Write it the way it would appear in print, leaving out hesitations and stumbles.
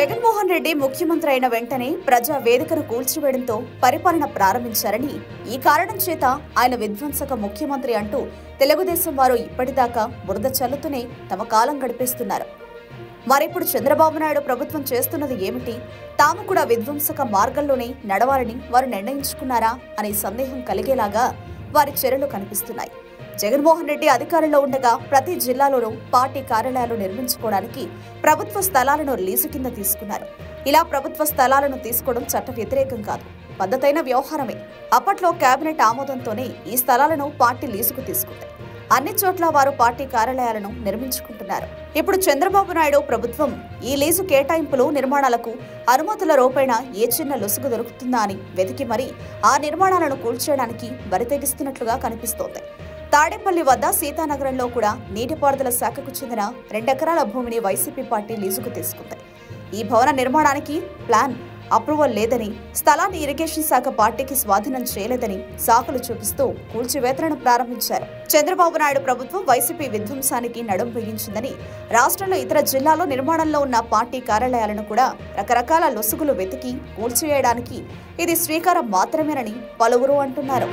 జగన్మోహన్ రెడ్డి ముఖ్యమంత్రి అయిన వెంటనే ప్రజా వేదికను కూల్చివేయడంతో పరిపాలన ప్రారంభించారని, ఈ కారణం చేత ఆయన విధ్వంసక ముఖ్యమంత్రి అంటూ తెలుగుదేశం వారు ఇప్పటిదాకా బురద చల్లుతూనే తమ కాలం గడిపేస్తున్నారు. మరిప్పుడు చంద్రబాబు నాయుడు ప్రభుత్వం చేస్తున్నది ఏమిటి? తాము కూడా విధ్వంసక మార్గంలోనే నడవాలని వారు నిర్ణయించుకున్నారా అనే సందేహం కలిగేలాగా వారి చర్యలు కనిపిస్తున్నాయి. జగన్మోహన్ రెడ్డి అధికారంలో ఉండగా ప్రతి జిల్లాలోనూ పార్టీ కార్యాలయాలు నిర్మించుకోవడానికి ప్రభుత్వ స్థలాలను లీజు కింద తీసుకున్నారు. ఇలా ప్రభుత్వ స్థలాలను తీసుకోవడం చట్ట వ్యతిరేకం కాదు, పద్ధతైన వ్యవహారమే. అప్పట్లో కేబినెట్ ఆమోదంతోనే ఈ స్థలాలను పార్టీ లీజుకు తీసుకుంది. అన్ని చోట్ల వారు పార్టీ కార్యాలయాలను నిర్మించుకుంటున్నారు. ఇప్పుడు చంద్రబాబు నాయుడు ప్రభుత్వం ఈ లీజు కేటాయింపులు, నిర్మాణాలకు అనుమతుల రూపేణా ఏ చిన్న లొసుగు దొరుకుతుందా అని వెతికి మరీ ఆ నిర్మాణాలను కూల్చేయడానికి బరితెగిస్తున్నట్లుగా కనిపిస్తోంది. తాడేపల్లి వద్ద సీతానగరంలో కూడా నీటిపారుదల శాఖకు చెందిన 2 ఎకరాల భూమిని వైసీపీ పార్టీ లీజుకు తీసుకుంది. ఈ భవన నిర్మాణానికి ప్లాన్ అప్రూవల్ లేదని, స్థలాన్ని ఇరిగేషన్ శాఖ పార్టీకి స్వాధీనం చేయలేదని సాకులు చూపిస్తూ కూల్చివేతలను ప్రారంభించారు. చంద్రబాబు నాయుడు ప్రభుత్వం వైసీపీ విధ్వంసానికి నడుం బిగించిందని, రాష్ట్రంలో ఇతర జిల్లాల్లో నిర్మాణంలో ఉన్న పార్టీ కార్యాలయాలను కూడా రకరకాల లొసుగులు వెతికి కూల్చివేయడానికి ఇది శ్రీకారం మాత్రమేనని పలువురు అంటున్నారు.